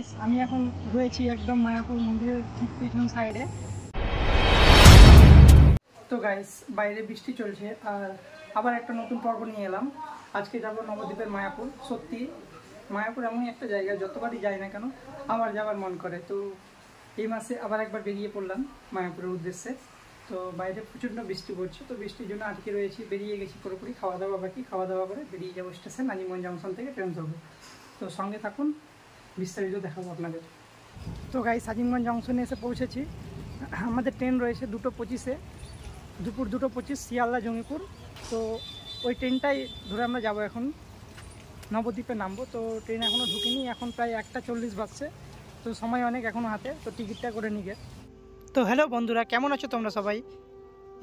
Guys আমি এখন রয়েছি একদম মায়াপুর মন্দিরের ঠিক পিছন সাইডে। তো গাইস বাইরে বৃষ্টি চলছে আর আবার একটা নতুন পর্ব নিয়ে এলাম। আজকে যাব নবদ্বীপের মায়াপুর। সত্যি মায়াপুর এমনই একটা জায়গা, যতবারই যাই না কেন আবার যাবার মন করে। তো এই মাসে আবার একবার বেরিয়ে পড়লাম মায়াপুরের উদ্দেশ্যে। তো বাইরে প্রচণ্ড বৃষ্টি পড়ছে, তো বৃষ্টির জন্য আটকে রয়েছি, বেরিয়ে গেছি পুরোপুরি। খাওয়া দাওয়া বাকি, খাওয়া দাওয়া করে বেরিয়ে যাবো স্টেশন নাজিমগঞ্জ জংশন থেকে ট্রেন ধরবো। তো সঙ্গে থাকুন, বিস্তারিত দেখাবো আপনাদের। তো গাইস আজিমগঞ্জ জংশনে এসে পৌঁছেছি। আমাদের ট্রেন রয়েছে 2:25-এ, দুপুর 2:25 শিয়ালদা জঙ্গিপুর। তো ওই ট্রেনটাই ধরে আমরা যাব এখন নবদ্বীপে নামবো। তো ট্রেন এখনও ঢুকিনি, এখন প্রায় 1:40 বাজছে। তো সময় অনেক এখনও হাতে, তো টিকিটটা করে নিগে। তো হ্যালো বন্ধুরা, কেমন আছো তোমরা সবাই?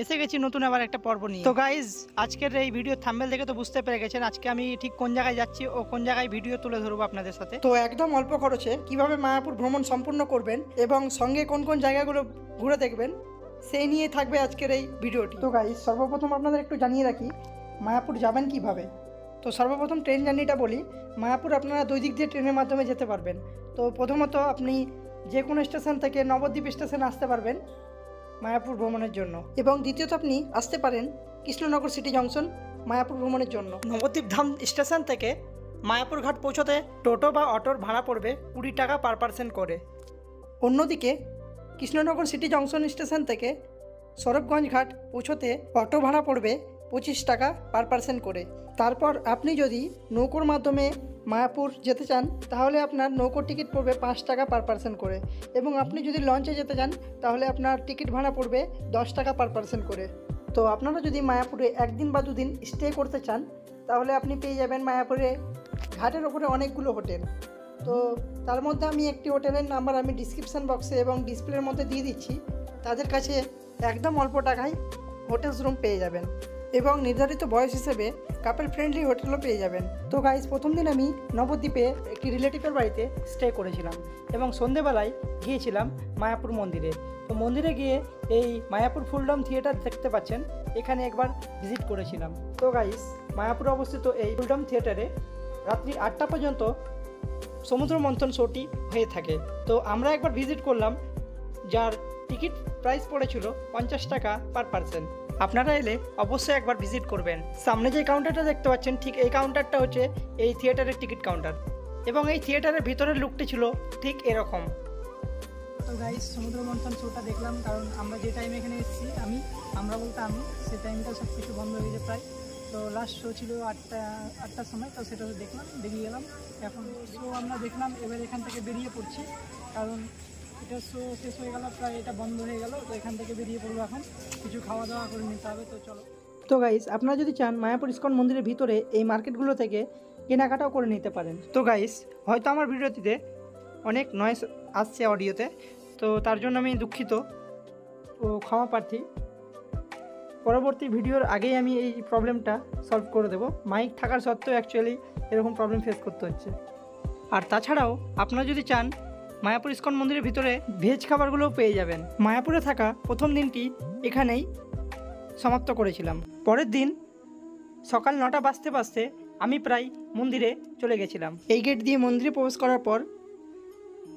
এসে গেছি নতুন আবার একটা পর্ব নিয়ে। তো গাইজ আজকের এই ভিডিও থাম্বনেল দেখে তো বুঝতে পেরে গেছেন আজকে আমি ঠিক কোন জায়গায় যাচ্ছি ও কোন জায়গায় ভিডিও তুলে ধরবো আপনাদের সাথে। তো একদম অল্প খরচে কিভাবে মায়াপুর ভ্রমণ সম্পূর্ণ করবেন এবং সঙ্গে কোন কোন জায়গাগুলো ঘুরে দেখবেন সেই নিয়ে থাকবে আজকের এই ভিডিওটি। তো গাইজ সর্বপ্রথম আপনাদের একটু জানিয়ে রাখি মায়াপুর যাবেন কিভাবে। তো সর্বপ্রথম ট্রেন জার্নিটা বলি। মায়াপুর আপনারা দুই দিক দিয়ে ট্রেনের মাধ্যমে যেতে পারবেন। তো প্রথমত আপনি যে কোনো স্টেশন থেকে নবদ্বীপ স্টেশনে আসতে পারবেন মায়াপুর ভ্রমণের জন্য, এবং দ্বিতীয়ত আপনি আসতে পারেন কৃষ্ণনগর সিটি জংশন মায়াপুর ভ্রমণের জন্য। নবদ্বীপ ধাম স্টেশন থেকে মায়াপুর ঘাট পৌঁছতে টোটো বা অটোর ভাড়া পড়বে 20 টাকা পার পার্সন করে। অন্যদিকে কৃষ্ণনগর সিটি জংশন স্টেশন থেকে সরবগঞ্জ ঘাট পৌঁছতে অটো ভাড়া পড়বে 25 টাকা পার পার্সন করে। তারপর আপনি যদি নৌকোর মাধ্যমে মায়াপুর যেতে চান তাহলে আপনার নৌকোর টিকিট পড়বে 5 টাকা পার পার্সন করে, এবং আপনি যদি লঞ্চে যেতে চান তাহলে আপনার টিকিট ভাড়া পড়বে 10 টাকা পার পার্সন করে। তো আপনারা যদি মায়াপুরে একদিন বা দুদিন স্টে করতে চান তাহলে আপনি পেয়ে যাবেন মায়াপুরে ঘাটের ওপরে অনেকগুলো হোটেল। তো তার মধ্যে আমি একটি হোটেলের নাম্বার আমি ডিসক্রিপশান বক্সে এবং ডিসপ্লের মধ্যে দিয়ে দিচ্ছি। তাদের কাছে একদম অল্প টাকায় হোটেলস রুম পেয়ে যাবেন, এবং নির্ধারিত বয়স হিসেবে কাপল ফ্রেন্ডলি হোটেলও পেয়ে যাবেন। তো গাইজ প্রথম দিন আমি নবদ্বীপে একটি রিলেটিভের বাড়িতে স্টে করেছিলাম এবং সন্ধেবেলায় গিয়েছিলাম মায়াপুর মন্দিরে। তো মন্দিরে গিয়ে এই মায়াপুর ফুলডম থিয়েটার দেখতে পাচ্ছেন, এখানে একবার ভিজিট করেছিলাম। তো গাইজ মায়াপুরে অবস্থিত এই ফুলডম থিয়েটারে রাত্রি 8টা পর্যন্ত সমুদ্র মন্থন শোটি হয়ে থাকে। তো আমরা একবার ভিজিট করলাম, যার টিকিট প্রাইস পড়েছিল 50 টাকা পার পার্সন। আপনারা এলে অবশ্যই একবার ভিজিট করবেন। সামনে যে কাউন্টারটা দেখতে পাচ্ছেন ঠিক এই কাউন্টারটা হচ্ছে এই থিয়েটারের টিকিট কাউন্টার, এবং এই থিয়েটারের ভিতরের লুকটি ছিল ঠিক এরকম। তো গাইস সমুদ্র মন্থন শোটা দেখলাম, কারণ আমরা যে টাইমে এখানে এসেছি আমরা বলতে আমি সেই টাইমটা সব কিছু বন্ধ হয়ে যায় প্রায়। তো লাস্ট শো ছিল 8টার সময়, তো সেটা দেখলাম, বেরিয়ে গেলাম। এখন শো আমরা দেখলাম, এবার এখান থেকে বেরিয়ে পড়ছি, কারণ এটা শো শেষ হয়ে গেল, প্রায় এটা বন্ধ হয়ে গেল। তো এখান থেকে বেরিয়ে পড়বো, এখন কিছু খাওয়া দাওয়া করে নিতে হবে। তো চলো। তো গাইস আপনারা যদি চান মায়াপুর ইস্কন মন্দিরের ভিতরে এই মার্কেটগুলো থেকে কেনাকাটাও করে নিতে পারেন। তো গাইস হয়তো আমার ভিডিওটিতে অনেক নয়েজ আসছে অডিওতে, তো তার জন্য আমি দুঃখিত ও ক্ষমা প্রার্থী। পরবর্তী ভিডিওর আগেই আমি এই প্রবলেমটা সলভ করে দেবো। মাইক থাকার সত্ত্বেও অ্যাকচুয়ালি এরকম প্রবলেম ফেস করতে হচ্ছে। আর তাছাড়াও আপনারা যদি চান মায়াপুর ইস্কন মন্দিরের ভিতরে ভেজ খাবারগুলোও পেয়ে যাবেন। মায়াপুরে থাকা প্রথম দিনটি এখানেই সমাপ্ত করেছিলাম। পরের দিন সকাল 9টা বাজতে বাজতে আমি প্রায় মন্দিরে চলে গেছিলাম। এই গেট দিয়ে মন্দিরে প্রবেশ করার পর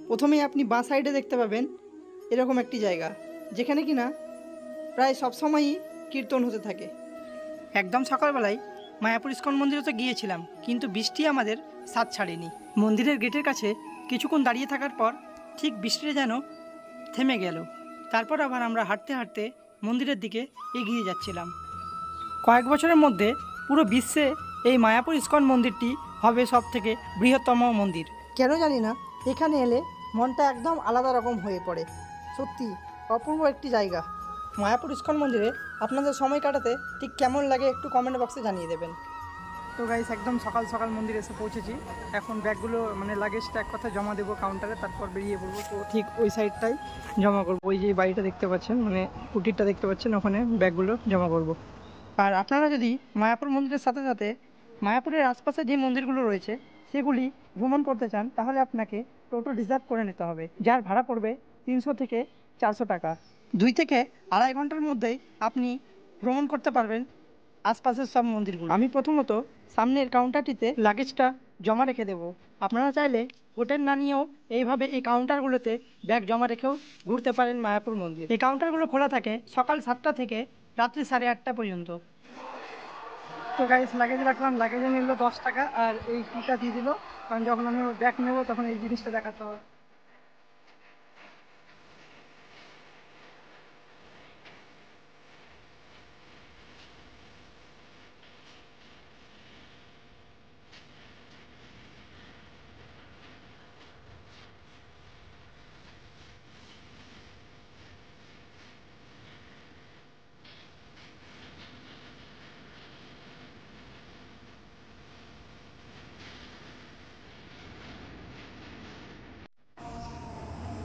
প্রথমেই আপনি বাঁ সাইডে দেখতে পাবেন এরকম একটি জায়গা, যেখানে কিনা প্রায় সবসময়ই কীর্তন হতে থাকে। একদম সকালবেলায় মায়াপুর ইস্কন মন্দিরে তো গিয়েছিলাম, কিন্তু বৃষ্টি আমাদের সাথ ছাড়েনি। মন্দিরের গেটের কাছে কিছুক্ষণ দাঁড়িয়ে থাকার পর ঠিক বৃষ্টিটা যেন থেমে গেল। তারপর আবার আমরা হাঁটতে হাঁটতে মন্দিরের দিকে এগিয়ে যাচ্ছিলাম। কয়েক বছরের মধ্যে পুরো বিশ্বে এই মায়াপুর ইস্কন মন্দিরটি হবে সবথেকে বৃহত্তম মন্দির। কেন জানি না, এখানে এলে মনটা একদম আলাদা রকম হয়ে পড়ে। সত্যি অপূর্ব একটি জায়গা। মায়াপুর ইস্কন মন্দিরে আপনাদের সময় কাটাতে ঠিক কেমন লাগে একটু কমেন্ট বক্সে জানিয়ে দেবেন। তো গাইস একদম সকাল সকাল মন্দিরে এসে পৌঁছেছি। এখন ব্যাগগুলো লাগেজটা এক কথা জমা দেবো কাউন্টারে, তারপর বেরিয়ে পড়বো। তো ঠিক ওই সাইডটাই জমা করবো, ওই যে বাড়িটা দেখতে পাচ্ছেন কুটিরটা দেখতে পাচ্ছেন, ওখানে ব্যাগগুলো জমা করব। আর আপনারা যদি মায়াপুর মন্দিরের সাথে সাথে মায়াপুরের আশপাশে যে মন্দিরগুলো রয়েছে সেগুলি ভ্রমণ করতে চান তাহলে আপনাকে টোটো রিজার্ভ করে নিতে হবে, যার ভাড়া পড়বে 300 থেকে 400 টাকা। 2 থেকে আড়াই ঘন্টার মধ্যেই আপনি ভ্রমণ করতে পারবেন আশপাশের সব মন্দিরগুলো। আমি প্রথমত সামনের কাউন্টারটিতে লাগেজটা জমা রেখে দেবো। আপনারা চাইলে হোটেল না নিয়েও এইভাবে এই কাউন্টারগুলোতে ব্যাগ জমা রেখেও ঘুরতে পারেন মায়াপুর মন্দির। এই কাউন্টারগুলো খোলা থাকে সকাল 7টা থেকে রাত্রি 8:30 পর্যন্ত। তো গাইস লাগেজ রাখলাম, লাগেজে নিল 10 টাকা আর এই কিটা দিয়ে দিল, কারণ যখন আমি ব্যাগ নেবো তখন এই জিনিসটা দেখাতে হবে।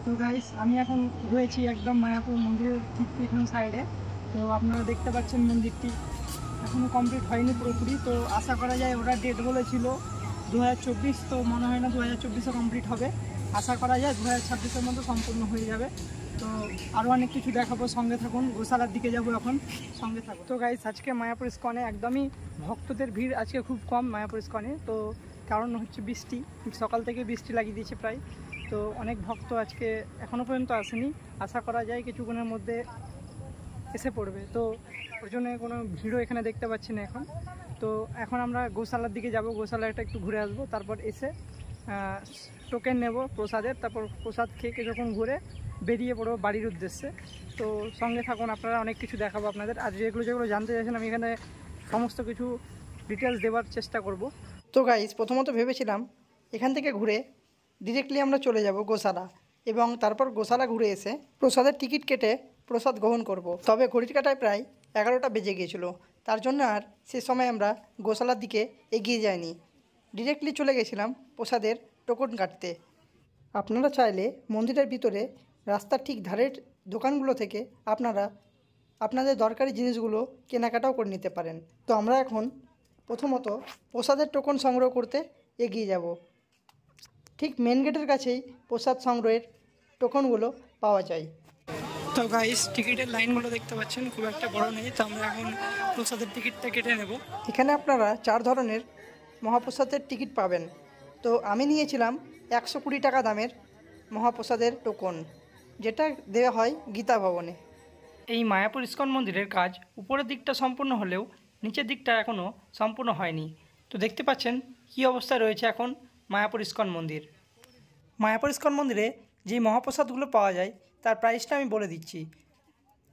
তো গাইস আমি এখন রয়েছি একদম মায়াপুর মন্দিরের ঠিক পিছন সাইডে। তো আপনারা দেখতে পাচ্ছেন মন্দিরটি এখনও কমপ্লিট হয়নি পুরোপুরি। তো আশা করা যায় ওরা ডেট বলেছিল 2024, তো মনে হয় না 2024-এ কমপ্লিট হবে। আশা করা যায় 2026-এর মধ্যে সম্পূর্ণ হয়ে যাবে। তো আরও অনেক কিছু দেখাবো, সঙ্গে থাকুন। গোশালার দিকে যাব এখন, সঙ্গে থাকুন। তো গাইস আজকে মায়াপুর ইস্কনে একদমই ভক্তদের ভিড় আজকে খুব কম মায়াপুর ইস্কনে। তো কারণ হচ্ছে বৃষ্টি, সকাল থেকে বৃষ্টি লাগিয়ে দিয়েছে প্রায়। তো অনেক ভক্ত আজকে এখনও পর্যন্ত আসেনি, আশা করা যায় কিছুক্ষণের মধ্যে এসে পড়বে। তো ওর জন্য কোনো ভিড়ও এখানে দেখতে পাচ্ছি না এখন। তো এখন আমরা গোশালার দিকে যাব, গোশালাটা একটু ঘুরে আসবো, তারপর এসে টোকেন নেব প্রসাদের, তারপর প্রসাদ খেয়ে কিছুক্ষণ ঘুরে বেরিয়ে পড়বো বাড়ির উদ্দেশ্যে। তো সঙ্গে থাকুন, আপনারা অনেক কিছু দেখাবো আপনাদের। আর যেগুলো যেগুলো জানতে চাইছেন আমি এখানে সমস্ত কিছু ডিটেলস দেওয়ার চেষ্টা করব। তো গাইস প্রথমত ভেবেছিলাম এখান থেকে ঘুরে ডিরেক্টলি আমরা চলে যাব গোশালা, এবং তারপর গোশালা ঘুরে এসে প্রসাদের টিকিট কেটে প্রসাদ গ্রহণ করব। তবে ঘড়ির কাঁটায় প্রায় 11টা বেজে গিয়েছিল, তার জন্য আর সে সময় আমরা গোশালার দিকে এগিয়ে যাইনি, ডিরেক্টলি চলে গেছিলাম প্রসাদের টোকন কাটতে। আপনারা চাইলে মন্দিরের ভিতরে রাস্তার ঠিক ধারের দোকানগুলো থেকে আপনারা আপনাদের দরকারি জিনিসগুলো কেনাকাটাও করে নিতে পারেন। তো আমরা এখন প্রথমত প্রসাদের টোকন সংগ্রহ করতে এগিয়ে যাব। ঠিক মেন গেটের কাছেই প্রসাদ সংগ্রহের টোকনগুলো পাওয়া যায়। তো গাইস টিকিটের লাইনগুলো দেখতে পাচ্ছেন, খুব একটা বড় নেই। তো আমরা এখন প্রসাদের টিকিটটা কেটে নেব। এখানে আপনারা 4 ধরনের মহাপ্রসাদের টিকিট পাবেন। তো আমি নিয়েছিলাম 120 টাকা দামের মহাপ্রসাদের টোকন, যেটা দেওয়া হয় গীতা ভবনে। এই মায়াপুর ইস্কন মন্দিরের কাজ উপরের দিকটা সম্পূর্ণ হলেও নিচের দিকটা এখনও সম্পূর্ণ হয়নি। তো দেখতে পাচ্ছেন কী অবস্থায় রয়েছে এখন মায়াপুর ইস্কন মন্দির। মায়াপুর ইস্কন মন্দিরে যে মহাপ্রসাদগুলো পাওয়া যায় তার প্রাইসটা আমি বলে দিচ্ছি।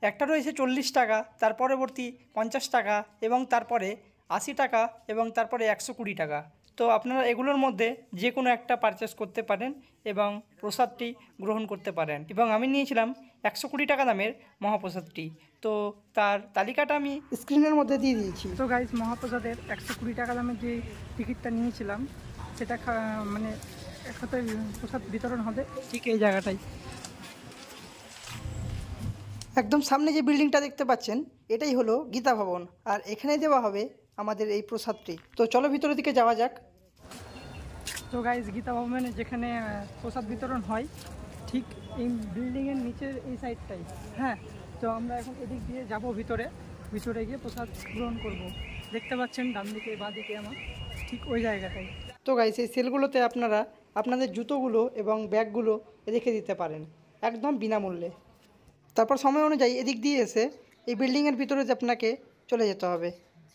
একটা রয়েছে 40 টাকা, তার পরবর্তী 50 টাকা, এবং তারপরে 80 টাকা, এবং তারপরে 120 টাকা। তো আপনারা এগুলোর মধ্যে যে কোনো একটা পারচেস করতে পারেন এবং প্রসাদটি গ্রহণ করতে পারেন। এবং আমি নিয়েছিলাম 120 টাকা দামের মহাপ্রসাদটি। তো তার তালিকাটা আমি স্ক্রিনের মধ্যে দিয়ে দিয়েছি। তো গাইস মহাপ্রসাদের 120 টাকা দামের যে টিকিটটা নিয়েছিলাম সেটা মানে একসাথে প্রসাদ বিতরণ হবে ঠিক এই জায়গাটাই। একদম সামনে যে বিল্ডিংটা দেখতে পাচ্ছেন এটাই হলো গীতা ভবন, আর এখানে দেওয়া হবে আমাদের এই প্রসাদটি। তো চলো ভিতরের দিকে যাওয়া যাক। তো গাইস গীতা ভবনে যেখানে প্রসাদ বিতরণ হয় ঠিক এই বিল্ডিংয়ের নিচের এই সাইডটাই। হ্যাঁ, তো আমরা এখন এদিক দিয়ে যাব ভিতরে, ভিতরে গিয়ে প্রসাদ গ্রহণ করব। দেখতে পাচ্ছেন ডান দিকে বাঁ দিকে আমার ঠিক ওই জায়গাটাই। তো গাইস এই সেলগুলোতে আপনারা আপনাদের জুতোগুলো এবং ব্যাগগুলো রেখে দিতে পারেন একদম বিনামূল্যে। তারপর সময় অনুযায়ী এদিক দিয়ে এসে এই বিল্ডিংয়ের ভিতরে আপনাকে চলে যেতে হবে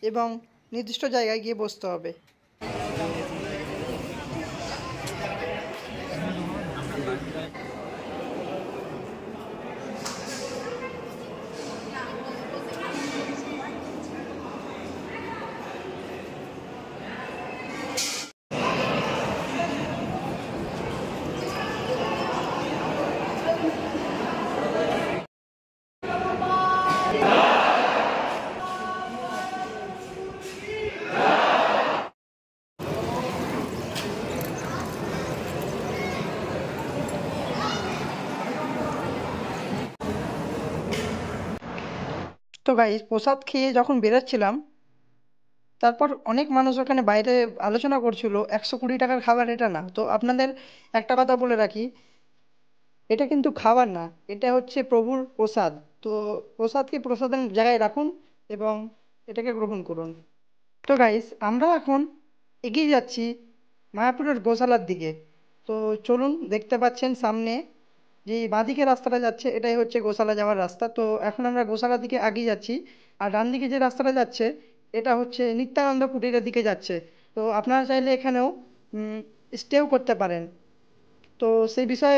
এবং নির্দিষ্ট জায়গায় গিয়ে বসতে হবে। তো গাইস প্রসাদ খেয়ে যখন বেরোচ্ছিলাম তারপর অনেক মানুষ ওখানে বাইরে আলোচনা করছিল 120 টাকার খাবার এটা না। তো আপনাদের একটা কথা বলে রাখি, এটা কিন্তু খাবার না, এটা হচ্ছে প্রভুর প্রসাদ। তো প্রসাদকে প্রসাদের জায়গায় রাখুন এবং এটাকে গ্রহণ করুন। তো গাইস আমরা এখন এগিয়ে যাচ্ছি মায়াপুরের গোশালার দিকে। তো চলুন, দেখতে পাচ্ছেন সামনে যে বাঁদিকে রাস্তাটা যাচ্ছে এটাই হচ্ছে গোশালা যাওয়ার রাস্তা। তো এখন আমরা গোশালার দিকে এগিয়ে যাচ্ছি। আর ডান দিকে যে রাস্তাটা যাচ্ছে এটা হচ্ছে নিত্যানন্দ কুটিরের দিকে যাচ্ছে। তো আপনারা চাইলে এখানেও স্টেও করতে পারেন। তো সেই বিষয়ে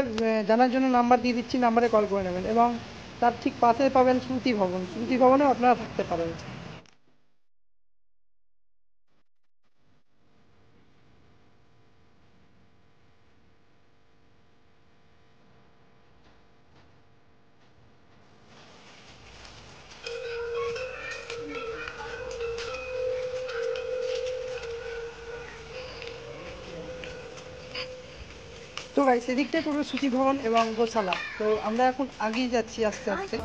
জানার জন্য নাম্বার দিয়ে দিচ্ছি, নাম্বারে কল করে নেবেন। এবং তার ঠিক পাশে পাবেন শ্রুতি ভবন, শ্রুতি ভবনেও আপনারা থাকতে পারেন। তো ভাই সেদিকটাই পড়বে শ্রুতি ভবন এবং গোশালা। তো আমরা এখন আগিয়ে যাচ্ছি আস্তে আস্তে।